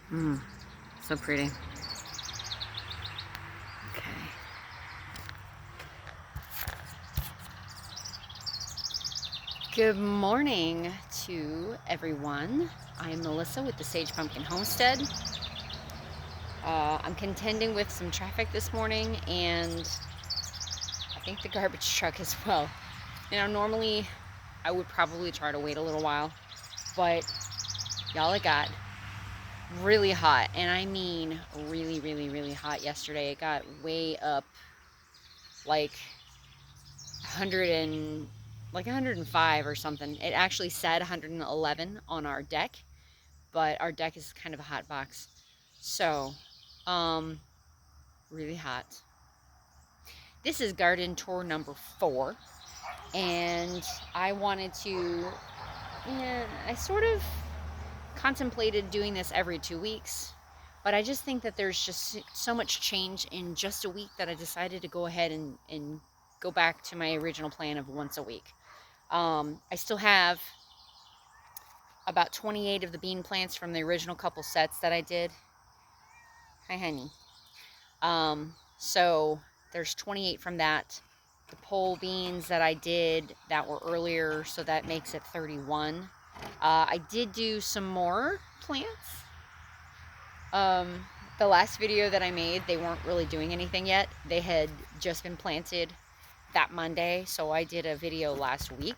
So pretty. Okay. Good morning to everyone. I am Melissa with the Sage Pumpkin Homestead. I'm contending with some traffic this morning, and I think the garbage truck as well. Normally I would probably try to wait a little while, but y'all, it got really hot, and I mean really, really, really hot yesterday. It got way up, like 105 or something. It actually said 111 on our deck, but our deck is kind of a hot box. So, really hot. This is garden tour number 4, and I wanted to, I sort of contemplated doing this every 2 weeks, but I just think that there's just so much change in just a week that I decided to go ahead and go back to my original plan of once a week. I still have about 28 of the bean plants from the original couple sets that I did. Hi, honey. So there's 28 from that. The pole beans that I did that were earlier, so that makes it 31. I did do some more plants. The last video that I made, they weren't really doing anything yet. They had just been planted that Monday, so I did a video last week,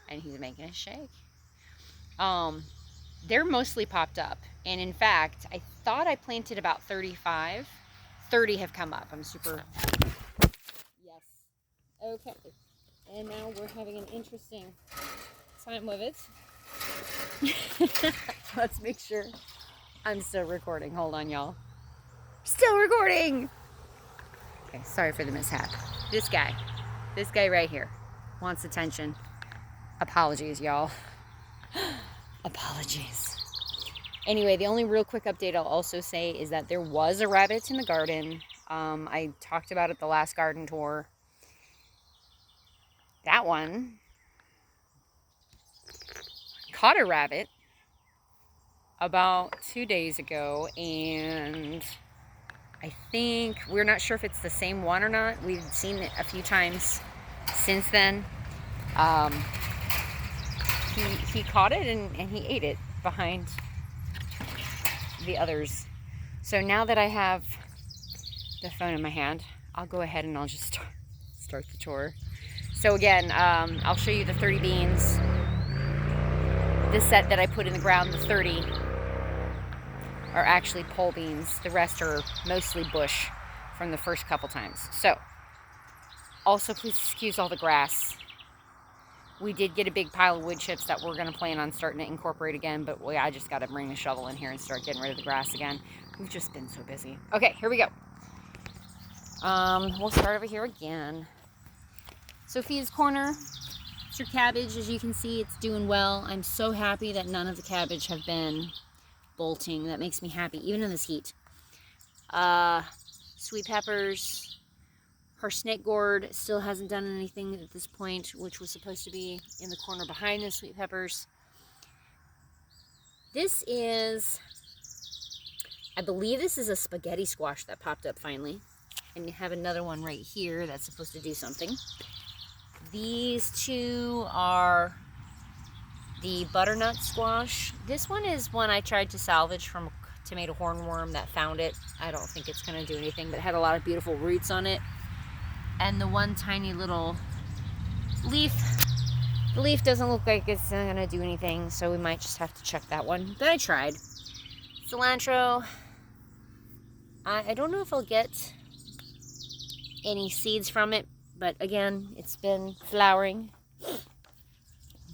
and he's making a shake. They're mostly popped up, and in fact, I thought I planted about 35. 30 have come up. I'm super... Yes. Okay. And now we're having an interesting time with it. Let's make sure I'm still recording. Hold on, y'all. Still recording! Okay, sorry for the mishap. This guy right here wants attention. Apologies, y'all. Apologies. Anyway, the only real quick update I'll also say is that there was a rabbit in the garden. I talked about it the last garden tour. That one caught a rabbit about 2 days ago, and I think, we're not sure if it's the same one or not. We've seen it a few times since then. He caught it and he ate it behind the others. So now that I have the phone in my hand, I'll go ahead and I'll just start the tour. So again, I'll show you the 30 beans. The set that I put in the ground, the 30, are actually pole beans. The rest are mostly bush from the first couple times. So, also please excuse all the grass. We did get a big pile of wood chips that we're going to plan on starting to incorporate again, but I just got to bring the shovel in here and start getting rid of the grass again. We've just been so busy. Okay, here we go. We'll start over here again. Sophia's corner. It's her cabbage. As you can see, it's doing well. I'm so happy that none of the cabbage have been bolting. That makes me happy, even in this heat. Sweet peppers. Her snake gourd still hasn't done anything at this point, which was supposed to be in the corner behind the sweet peppers. This is, I believe this is a spaghetti squash that popped up finally. And you have another one right here that's supposed to do something. These two are the butternut squash. This one is one I tried to salvage from a tomato hornworm that found it. I don't think it's going to do anything, but it had a lot of beautiful roots on it. And the one tiny little leaf, the leaf doesn't look like it's going to do anything, so we might just have to check that one. But I tried. Cilantro. I don't know if I'll get any seeds from it, but again, it's been flowering.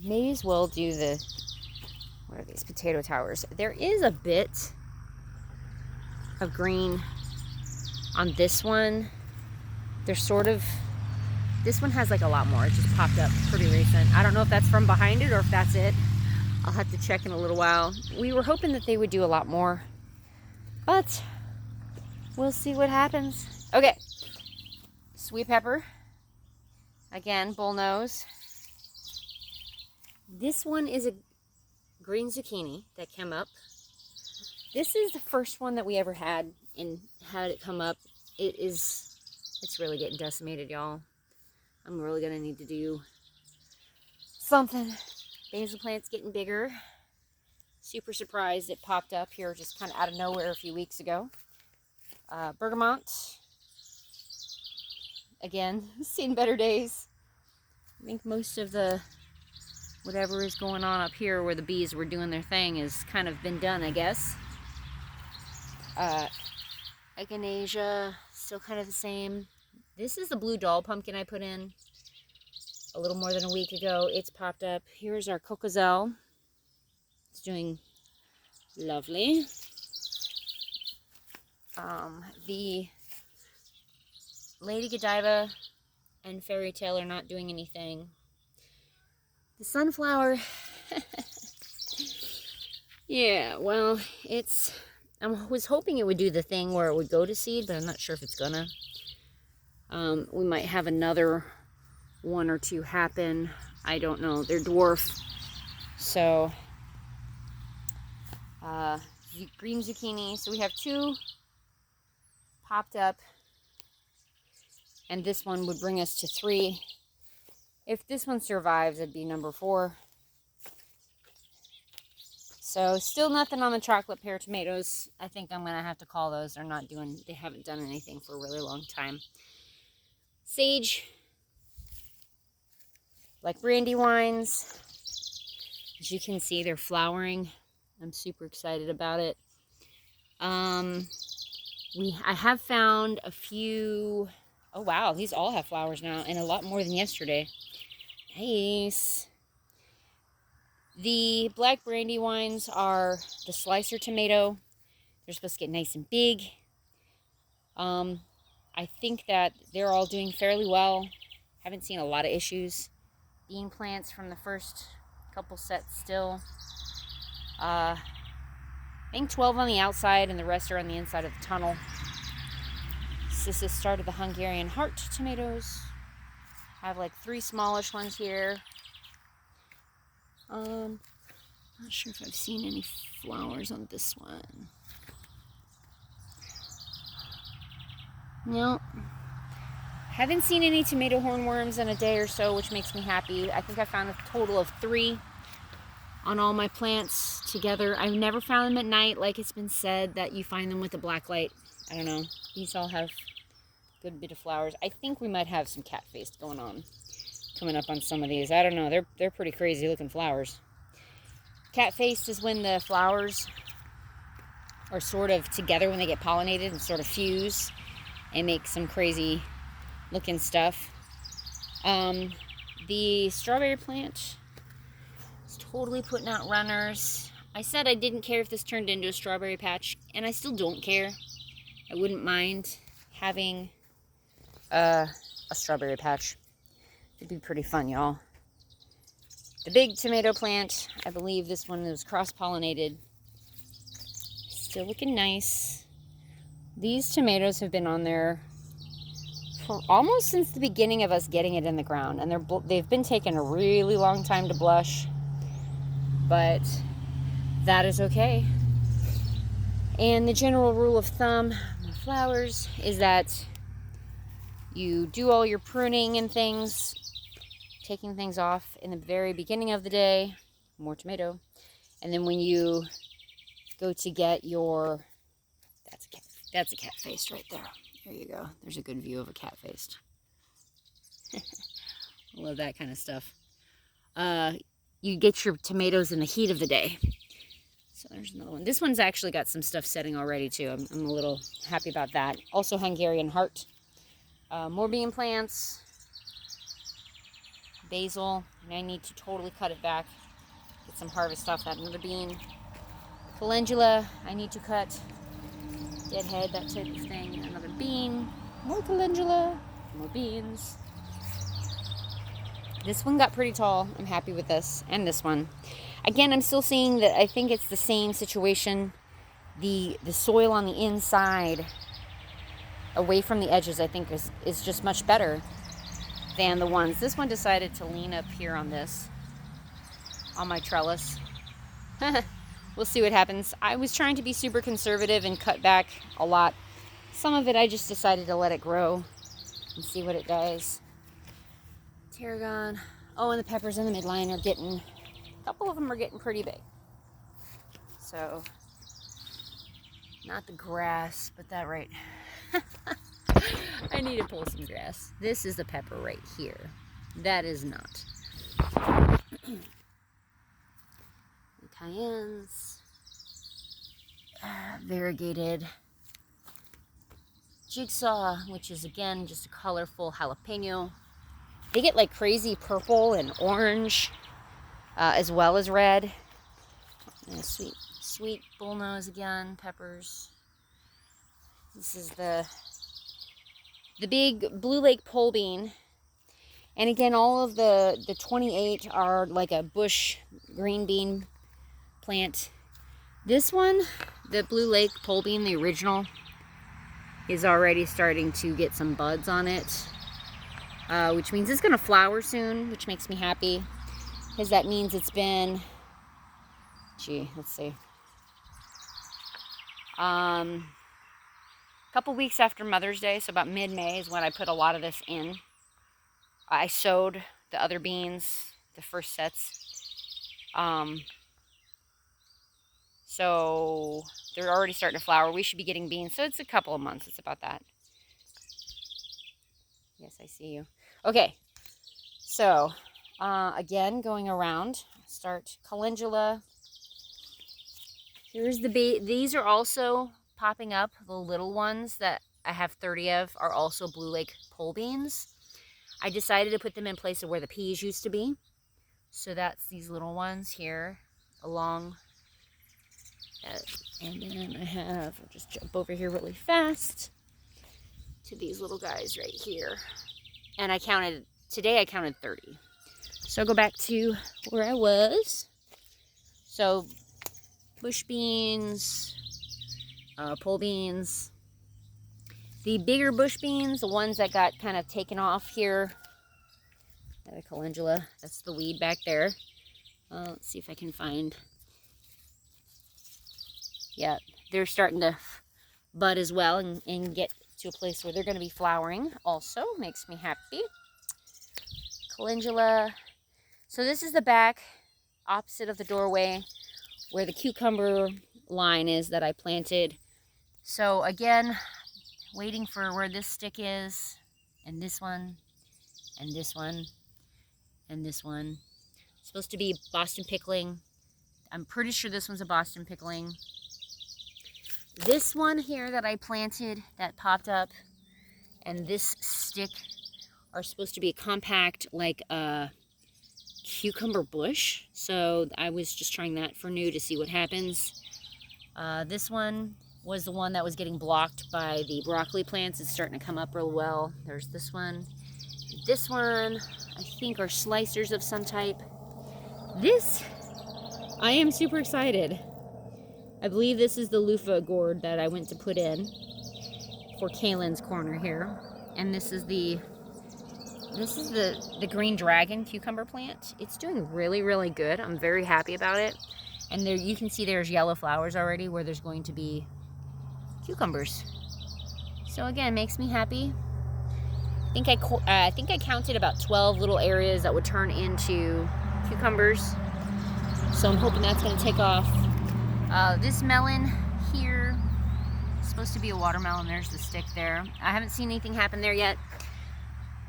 May as well do the, what are these, potato towers. There is a bit of green on this one. There's sort of, this one has like a lot more. It just popped up pretty recent. I don't know if that's from behind it or if that's it. I'll have to check in a little while. We were hoping that they would do a lot more, but we'll see what happens. Okay, sweet pepper. Again, bullnose. This one is a green zucchini that came up. This is the first one that we ever had and had it come up. It's really getting decimated, y'all. I'm really gonna need to do something. Basil plant's getting bigger. Super surprised it popped up here just kind of out of nowhere a few weeks ago. Bergamot. Again, seen better days. I think most of the whatever is going on up here where the bees were doing their thing has kind of been done, I guess. Echinacea, still kind of the same. This is the blue doll pumpkin I put in a little more than a week ago. It's popped up. Here's our Cocozel. It's doing lovely. The Lady Godiva and Fairy Tale are not doing anything. The sunflower, yeah, well, I was hoping it would do the thing where it would go to seed, but I'm not sure if it's gonna. We might have another one or two happen. I don't know. They're dwarf. So, green zucchini. So we have 2 popped up. And this one would bring us to 3. If this one survives, it'd be number 4. So still nothing on the chocolate pear tomatoes. I think I'm going to have to call those. They haven't done anything for a really long time. Sage, like brandywines. As you can see, they're flowering. I'm super excited about it. I have found a few. Oh wow, these all have flowers now, and a lot more than yesterday. Nice. The black brandywines are the slicer tomato. They're supposed to get nice and big. I think that they're all doing fairly well. Haven't seen a lot of issues. Bean plants from the first couple sets still. I think 12 on the outside and the rest are on the inside of the tunnel. This is the start of the Hungarian heart tomatoes. I have like 3 smallish ones here. Not sure if I've seen any flowers on this one. No. Haven't seen any tomato hornworms in a day or so, which makes me happy. I think I found a total of 3 on all my plants together. I've never found them at night, like it's been said that you find them with a black light. I don't know. These all have a good bit of flowers. I think we might have some cat-faced going on coming up on some of these. I don't know. They're pretty crazy looking flowers. Cat-faced is when the flowers are sort of together when they get pollinated and sort of fuse and make some crazy looking stuff. The strawberry plant is totally putting out runners. I said I didn't care if this turned into a strawberry patch, and I still don't care. I wouldn't mind having a strawberry patch. It'd be pretty fun, y'all. The big tomato plant, I believe this one was cross-pollinated. Still looking nice. These tomatoes have been on there for almost since the beginning of us getting it in the ground, and they've been taking a really long time to blush, but that is okay. And the general rule of thumb with flowers is that you do all your pruning and things, taking things off in the very beginning of the day, more tomato, and then when you go to get your, that's a cat face right there. There you go. There's a good view of a cat face. Love that kind of stuff. You get your tomatoes in the heat of the day. So there's another one. This one's actually got some stuff setting already too. I'm a little happy about that. Also Hungarian heart. More bean plants. Basil. And I need to totally cut it back. Get some harvest off that another bean. Calendula. I need to cut. Deadhead, that type of thing. Another bean. More calendula. More beans. This one got pretty tall. I'm happy with this. And this one. Again, I'm still seeing that I think it's the same situation. The soil on the inside, away from the edges, I think is just much better than the ones. This one decided to lean up here on this, on my trellis. we'll see what happens. I was trying to be super conservative and cut back a lot. Some of it I just decided to let it grow and see what it does. Tarragon. Oh, and the peppers in the midline are getting, a couple of them are getting pretty big. So, not the grass, but that right. I need to pull some grass. This is the pepper right here. That is not. Cayennes. Variegated. Jigsaw, which is again just a colorful jalapeno. They get like crazy purple and orange, as well as red. And sweet bullnose again, peppers. This is the big Blue Lake pole bean. And again, all of the 28 are like a bush green bean plant. This one, the Blue Lake pole bean, the original, is already starting to get some buds on it, which means it's going to flower soon, which makes me happy, because that means it's been, let's see, couple weeks after Mother's Day, so about mid-May is when I put a lot of this in. I sowed the other beans, the first sets. So they're already starting to flower. We should be getting beans. So it's a couple of months. It's about that. Yes, I see you. Okay. So, again, going around. Start calendula. Here's the these are also popping up. The little ones that I have 30 of are also Blue Lake pole beans. I decided to put them in place of where the peas used to be. So that's these little ones here along. And then I have, I'll just jump over here really fast to these little guys right here. And today I counted 30. So I'll go back to where I was. So bush beans, pole beans. The bigger bush beans, the ones that got kind of taken off here. The calendula, that's the weed back there. Let's see if I can find. Yeah, they're starting to bud as well and get to a place where they're going to be flowering also. Makes me happy. Calendula. So this is the back opposite of the doorway where the cucumber line is that I planted. So again, waiting for where this stick is, and this one, and this one, and this one. It's supposed to be Boston pickling. I'm pretty sure this one's a Boston pickling. This one here that I planted that popped up, and this stick are supposed to be a compact, like a cucumber bush. So I was just trying that for new to see what happens. This one was the one that was getting blocked by the broccoli plants. It's starting to come up real well. There's this one. This one, I think, are slicers of some type. This, I am super excited. I believe this is the loofah gourd that I went to put in for Kaylin's corner here. And this is the green dragon cucumber plant. It's doing really, really good. I'm very happy about it. And there you can see there's yellow flowers already where there's going to be cucumbers. So again, makes me happy. I think I counted about 12 little areas that would turn into cucumbers. So I'm hoping that's going to take off. This melon here is supposed to be a watermelon. There's the stick there. I haven't seen anything happen there yet,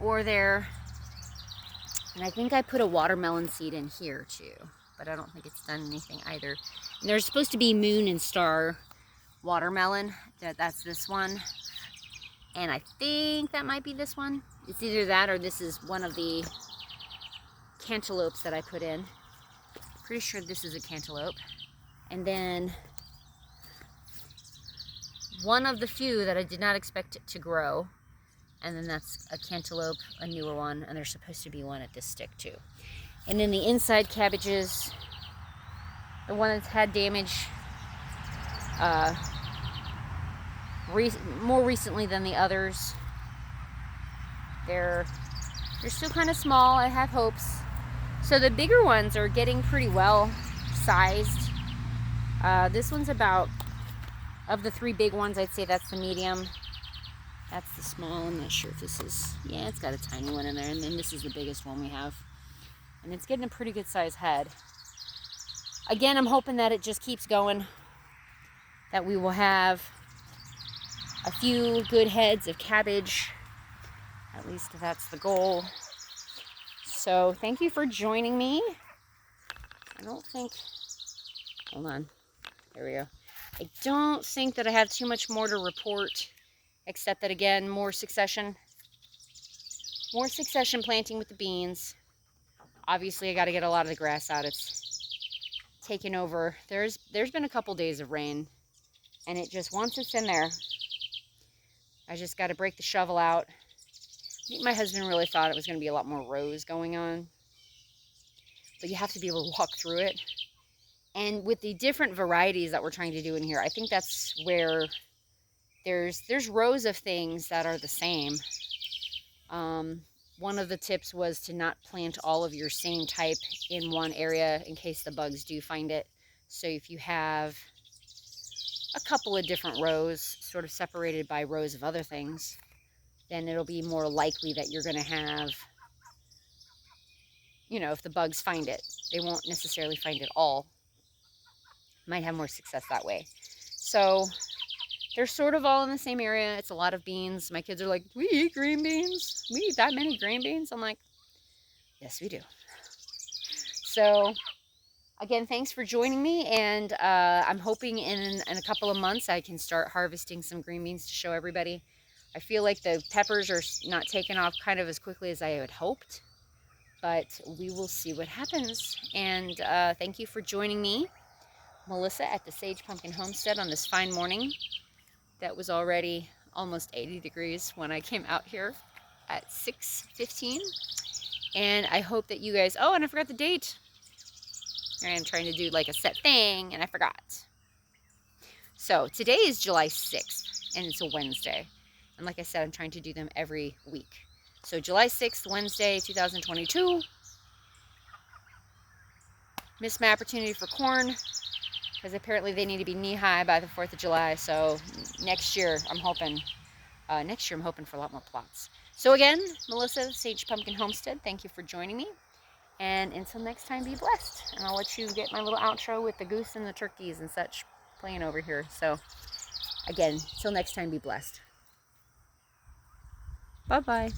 or there. And I think I put a watermelon seed in here too, but I don't think it's done anything either. And there's supposed to be moon and star watermelon. That's this one. And I think that might be this one. It's either that or this is one of the cantaloupes that I put in. Pretty sure this is a cantaloupe. And then one of the few that I did not expect it to grow. And then that's a cantaloupe, a newer one. And there's supposed to be one at this stick too. And then the inside cabbages, the one that's had damage more recently than the others. They're still kind of small. I have hopes. So the bigger ones are getting pretty well sized. This one's about, of the 3 big ones, I'd say that's the medium. That's the small. I'm not sure if this is, yeah, it's got a tiny one in there. And then this is the biggest one we have. And it's getting a pretty good size head. Again, I'm hoping that it just keeps going, that we will have a few good heads of cabbage. At least that's the goal. So thank you for joining me. I don't think, hold on, there we go. I don't think that I have too much more to report, except that, again, more succession planting with the beans. Obviously, I got to get a lot of the grass out. It's taken over. There's been a couple days of rain, and it just, once it's in there, I just got to break the shovel out. I think my husband really thought it was going to be a lot more rows going on, but you have to be able to walk through it. And with the different varieties that we're trying to do in here, I think that's where there's rows of things that are the same. One of the tips was to not plant all of your same type in one area in case the bugs do find it. So if you have a couple of different rows sort of separated by rows of other things, then it'll be more likely that you're going to have, you know, if the bugs find it, they won't necessarily find it all. Might have more success that way. So they're sort of all in the same area. It's a lot of beans. My kids are like, we eat green beans? We eat that many green beans? I'm like, yes, we do. So again, thanks for joining me. And I'm hoping in a couple of months I can start harvesting some green beans to show everybody. I feel like the peppers are not taking off kind of as quickly as I had hoped, but we will see what happens. And thank you for joining me, Melissa, at the Sage Pumpkin Homestead on this fine morning. That was already almost 80 degrees when I came out here at 6:15. And I hope that you guys, oh, and I forgot the date. I'm trying to do like a set thing and I forgot. So today is July 6th and it's a Wednesday. And like I said, I'm trying to do them every week. So July 6th, Wednesday, 2022. Missed my opportunity for corn because apparently they need to be knee-high by the 4th of July. So next year, I'm hoping for a lot more plots. So again, Melissa, Sage Pumpkin Homestead, thank you for joining me. And until next time, be blessed. And I'll let you get my little outro with the goose and the turkeys and such playing over here. So again, till next time, be blessed. Bye-bye.